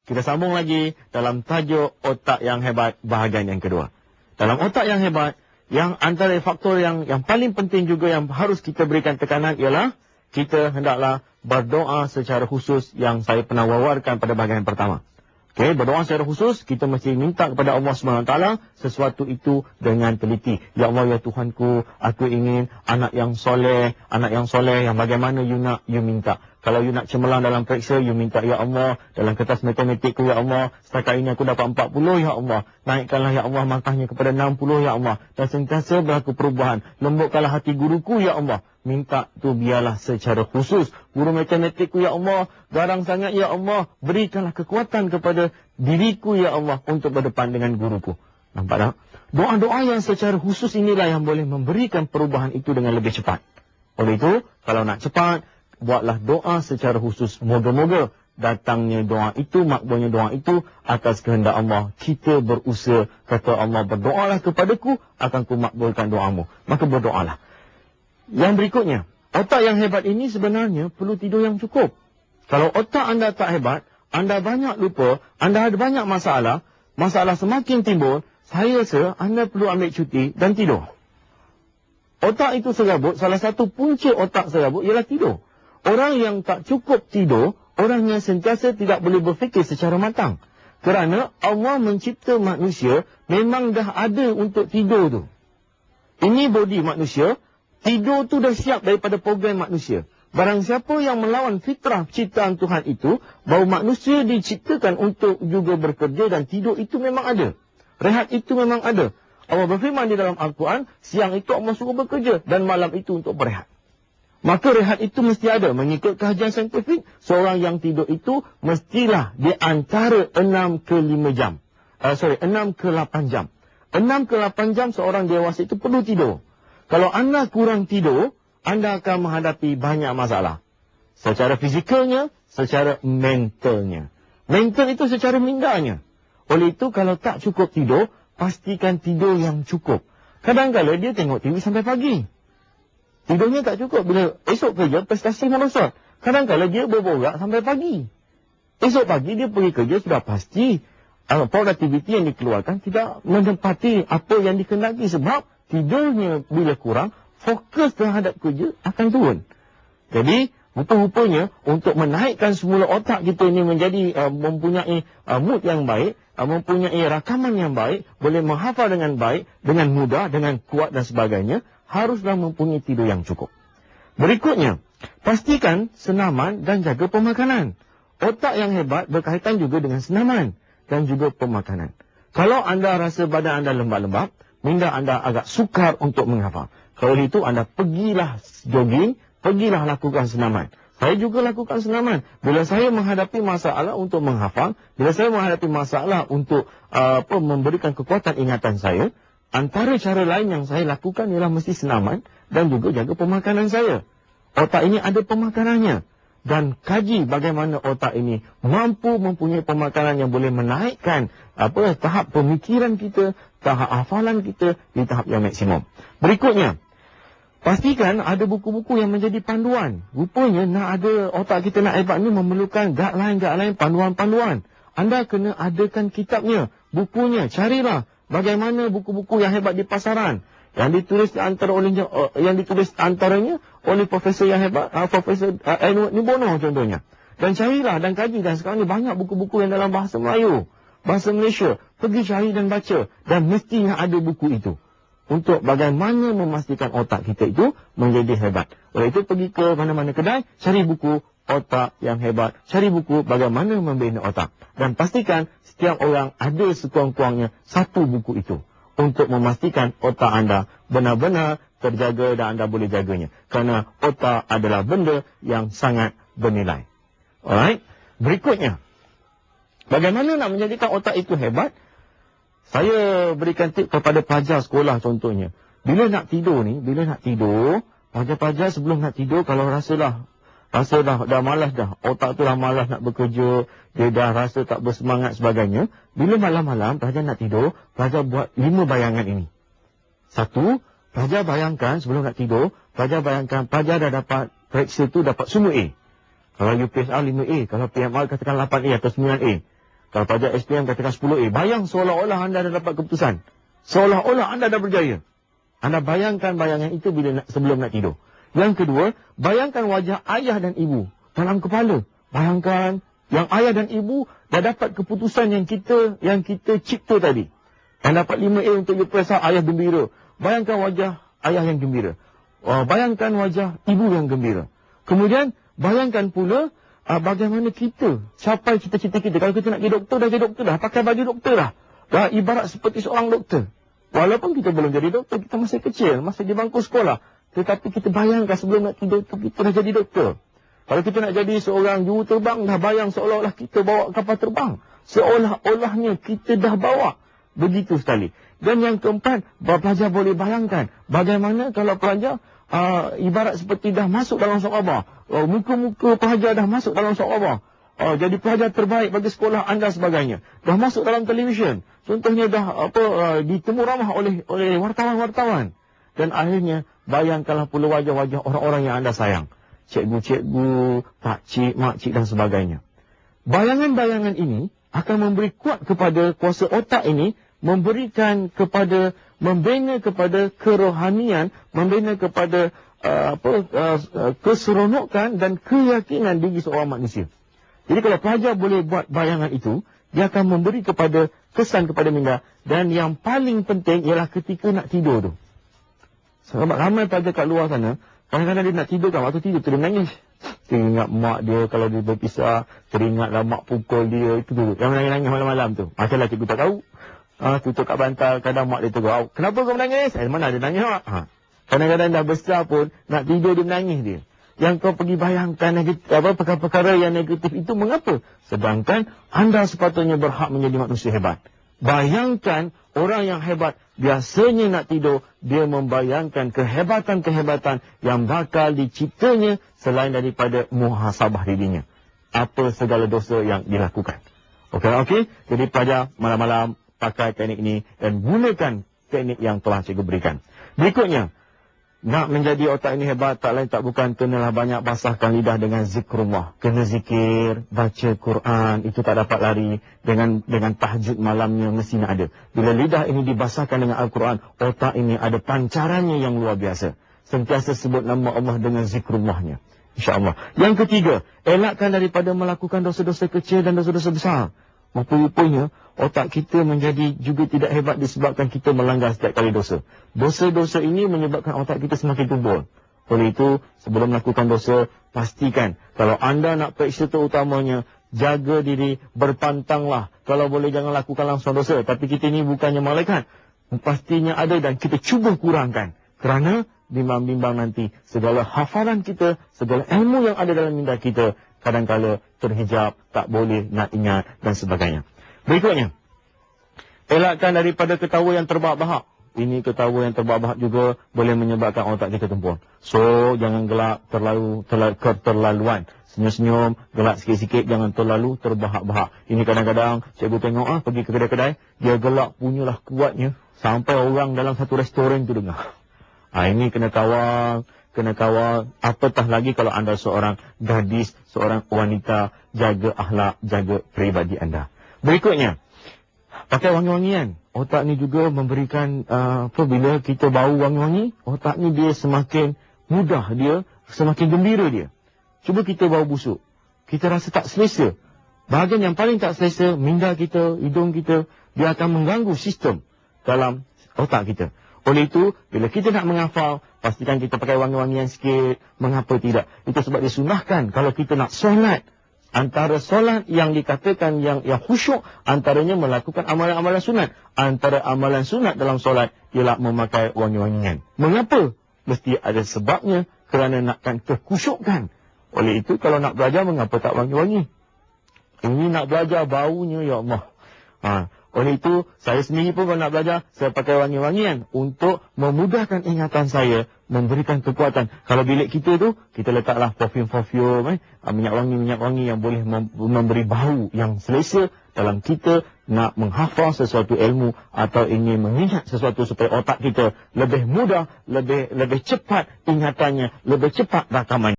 Kita sambung lagi dalam tajuk otak yang hebat bahagian yang kedua. Dalam otak yang hebat, yang antara faktor yang paling penting juga yang harus kita berikan tekanan ialah kita hendaklah berdoa secara khusus yang saya pernah wawarkan pada bahagian pertama. Okey, berdoa secara khusus, kita mesti minta kepada Allah SWT sesuatu itu dengan teliti. Ya Allah, ya Tuhanku, aku ingin anak yang soleh yang bagaimana you minta. Kalau you nak cemerlang dalam periksa, you minta, ya Allah, dalam kertas matematikku, ya Allah, setakat ini aku dapat 40, ya Allah. Naikkanlah, ya Allah, markahnya kepada 60, ya Allah. Dan sentiasa berlaku perubahan. Lembutkanlah hati guruku, ya Allah. Minta tu biarlah secara khusus. Guru matematikku, ya Allah, garang sangat, ya Allah. Berikanlah kekuatan kepada diriku, ya Allah, untuk berdepan dengan guruku. Nampak tak? Doa-doa yang secara khusus inilah yang boleh memberikan perubahan itu dengan lebih cepat. Oleh itu, kalau nak cepat, buatlah doa secara khusus. Moga-moga datangnya doa itu, makbulnya doa itu atas kehendak Allah. Kita berusaha, kata Allah, berdoalah kepadaku, akan ku makbulkan doamu. Maka berdoalah. Yang berikutnya, otak yang hebat ini sebenarnya perlu tidur yang cukup. Kalau otak anda tak hebat, anda banyak lupa, anda ada banyak masalah semakin timbul, saya rasa anda perlu ambil cuti dan tidur. Otak itu serabut, salah satu punca otak serabut ialah tidur. Orang yang tak cukup tidur, orang yang sentiasa tidak boleh berfikir secara matang. Kerana Allah mencipta manusia memang dah ada untuk tidur tu. Ini body manusia, tidur tu dah siap daripada program manusia. Barang siapa yang melawan fitrah ciptaan Tuhan itu, bahawa manusia diciptakan untuk juga bekerja dan tidur itu memang ada. Rehat itu memang ada. Allah berfirman di dalam Al-Quran, siang itu Allah suruh bekerja dan malam itu untuk berehat. Maka rehat itu mesti ada. Mengikut kajian saintifik, seorang yang tidur itu mestilah di antara 6 ke 5 jam. 6 ke 8 jam. 6 ke 8 jam seorang dewasa itu perlu tidur. Kalau anda kurang tidur, anda akan menghadapi banyak masalah. Secara fizikalnya, secara mentalnya. Mental itu secara mindanya. Oleh itu, kalau tak cukup tidur, pastikan tidur yang cukup. Kadang-kadang dia tengok TV sampai pagi. Tidurnya tak cukup. Bila esok kerja, prestasi merosot. Kadang-kadang dia berborak sampai pagi. Esok pagi dia pergi kerja, sudah pasti produktiviti yang dikeluarkan tidak menempati apa yang dikehendaki. Sebab tidurnya bila kurang, fokus terhadap kerja akan turun. Jadi, rupa-rupanya untuk menaikkan semula otak kita ini menjadi mempunyai mood yang baik, mempunyai rakaman yang baik, boleh menghafal dengan baik, dengan mudah, dengan kuat dan sebagainya, haruslah mempunyai tidur yang cukup. Berikutnya, pastikan senaman dan jaga pemakanan. Otak yang hebat berkaitan juga dengan senaman dan juga pemakanan. Kalau anda rasa badan anda lembab-lembab, minda anda agak sukar untuk menghafal. Kalau itu anda pergilah jogging, pergilah lakukan senaman. Saya juga lakukan senaman. Bila saya menghadapi masalah untuk menghafal, bila saya menghadapi masalah untuk memberikan kekuatan ingatan saya, antara cara lain yang saya lakukan ialah mesti senaman dan juga jaga pemakanan saya. Otak ini ada pemakanannya. Dan kaji bagaimana otak ini mampu mempunyai pemakanan yang boleh menaikkan tahap pemikiran kita, tahap hafalan kita di tahap yang maksimum. Berikutnya, pastikan ada buku-buku yang menjadi panduan. Rupanya nak ada otak kita nak hebat ni memerlukan guideline, panduan-panduan. Anda kena adakan kitabnya, bukunya, carilah. Bagaimana buku-buku yang hebat di pasaran yang ditulis antaranya oleh profesor yang hebat, Profesor Edward Nibono contohnya. Dan carilah dan kaji, dan sekarang ni banyak buku-buku yang dalam bahasa Melayu, bahasa Malaysia. Pergi cari dan baca, dan mestinya ada buku itu untuk bagaimana memastikan otak kita itu menjadi hebat. Oleh itu pergi ke mana-mana kedai, cari buku otak yang hebat, cari buku bagaimana membina otak, dan pastikan setiap orang ada sekurang-kurangnya satu buku itu untuk memastikan otak anda benar-benar terjaga dan anda boleh jaganya. Kerana otak adalah benda yang sangat bernilai. Alright. Berikutnya, bagaimana nak menjadikan otak itu hebat? Saya berikan tip kepada pelajar sekolah contohnya. Bila nak tidur, pelajar-pelajar sebelum nak tidur, kalau rasa dah malas dah, otak tu dah malas nak bekerja, dia dah rasa tak bersemangat sebagainya. Bila malam-malam pelajar nak tidur, pelajar buat 5 bayangan ini. 1, pelajar bayangkan sebelum nak tidur, pelajar dah dapat periksa tu dapat semua A. Kalau UPSR 5A, kalau PMR katakan 8A atau 9A. Kalau pelajar SPM katakan 10A, bayang seolah-olah anda dah dapat keputusan. Seolah-olah anda dah berjaya. Anda bayangkan bayangan itu sebelum nak tidur. Yang kedua, bayangkan wajah ayah dan ibu dalam kepala. Bayangkan yang ayah dan ibu dah dapat keputusan yang kita cipta tadi. Yang dapat 5A untuk UPSR, ayah gembira. Bayangkan wajah ayah yang gembira. Bayangkan wajah ibu yang gembira. Kemudian, bayangkan pula bagaimana kita capai cita-cita kita. Kalau kita nak jadi doktor, dah jadi doktor dah. Pakai baju doktor dah. Dah ibarat seperti seorang doktor. Walaupun kita belum jadi doktor, kita masih kecil, masih di bangku sekolah. Tetapi kita bayangkan sebelum nak tidur, kita dah jadi doktor. Kalau kita nak jadi seorang juruterbang, dah bayang seolah-olah kita bawa kapal terbang. Seolah-olahnya kita dah bawa. Begitu sekali. Dan yang keempat, pelajar boleh bayangkan bagaimana kalau pelajar ibarat seperti dah masuk dalam sok khabar. Muka-muka pelajar dah masuk dalam sok khabar. Jadi pelajar terbaik bagi sekolah anda sebagainya. Dah masuk dalam televisyen. Contohnya dah ditemu ramah oleh wartawan-wartawan. Dan akhirnya bayangkanlah pula wajah-wajah orang-orang yang anda sayang. Cikgu-cikgu, pakcik, makcik dan sebagainya. Bayangan-bayangan ini akan memberi kuat kepada kuasa otak ini, memberikan kepada, membina kepada kerohanian, membina kepada keseronokan dan keyakinan diri seorang manusia. Jadi kalau pelajar boleh buat bayangan itu, dia akan memberi kepada kesan kepada minda. Dan yang paling penting ialah ketika nak tidur tu. Sebab ramai pelajar kat luar sana, kadang-kadang dia nak tidur kan, waktu tidur dia menangis. Teringat mak dia kalau dia berpisah, teringatlah mak pukul dia, itu tu. Yang menangis-nangis malam-malam tu. Macamlah cikgu tak tahu. Tutup kat bantal, kadang mak dia tegur, kenapa kau menangis? Mana dia nangis mak? Kadang-kadang dah besar pun, nak tidur dia menangis dia. Yang kau pergi bayangkan perkara-perkara yang negatif itu mengapa? Sedangkan anda sepatutnya berhak menjadi manusia hebat. Bayangkan orang yang hebat biasanya nak tidur, dia membayangkan kehebatan-kehebatan yang bakal diciptanya selain daripada muhasabah dirinya. Apa segala dosa yang dilakukan. Okey. Jadi pelajar malam-malam pakai teknik ini dan gunakan teknik yang telah cikgu berikan. Berikutnya, nak menjadi otak ini hebat, tak lain tak bukan kenalah banyak basahkan lidah dengan zikrullah. Kena zikir, baca Quran, itu tak dapat lari. Dengan tahajud malamnya mestinya ada. Bila lidah ini dibasahkan dengan Al-Quran, otak ini ada pancarannya yang luar biasa. Sentiasa sebut nama Allah dengan zikrullahnya. InsyaAllah. Yang ketiga, elakkan daripada melakukan dosa-dosa kecil dan dosa-dosa besar. Rupanya otak kita menjadi juga tidak hebat disebabkan kita melanggar setiap kali dosa. Dosa-dosa ini menyebabkan otak kita semakin tumbul. Oleh itu, sebelum melakukan dosa, pastikan kalau anda nak periksa terutamanya, jaga diri, berpantanglah. Kalau boleh jangan lakukan langsung dosa. Tapi kita ini bukannya malaikat. Pastinya ada dan kita cuba kurangkan. Kerana bimbang-bimbang nanti segala hafalan kita, segala ilmu yang ada dalam minda kita, kadang-kala terhijab, tak boleh nak ingat dan sebagainya. Berikutnya, elakkan daripada ketawa yang terbahak-bahak. Ini ketawa yang terbahak-bahak juga boleh menyebabkan otak kita tumpul. So, jangan gelak keterlaluan. Senyum-senyum, gelak sikit-sikit, jangan terlalu terbahak-bahak. Ini kadang-kadang cikgu tengok pergi ke kedai-kedai, dia gelak punyalah kuatnya sampai orang dalam satu restoran tu dengar. Ini kena kawal, apatah lagi kalau anda seorang gadis, seorang wanita, jaga akhlak, jaga peribadi anda. Berikutnya, pakai wangi-wangian. Otak ni juga memberikan, bila kita bau wangi-wangi, otak ni dia semakin mudah dia, semakin gembira dia. Cuba kita bau busuk, kita rasa tak selesa. Bahagian yang paling tak selesa, minda kita, hidung kita, dia akan mengganggu sistem dalam otak kita. Oleh itu, bila kita nak menghafal, pastikan kita pakai wangi-wangian sikit. Mengapa tidak? Itu sebab disunahkan kalau kita nak solat. Antara solat yang dikatakan yang khusyuk, antaranya melakukan amalan-amalan sunat. Antara amalan sunat dalam solat ialah memakai wangi-wangian. Mengapa? Mesti ada sebabnya, kerana nakkan kekhusyukan. Oleh itu, kalau nak belajar, mengapa tak wangi-wangi? Ini nak belajar baunya, ya Allah. Oleh itu, saya sendiri pun kalau nak belajar, saya pakai wangi-wangian untuk memudahkan ingatan saya, memberikan kekuatan. Kalau bilik kita tu, kita letaklah perfume, minyak wangi yang boleh memberi bau yang selesa dalam kita nak menghafal sesuatu ilmu atau ingin mengingat sesuatu supaya otak kita lebih mudah, lebih cepat ingatannya, lebih cepat rakamannya.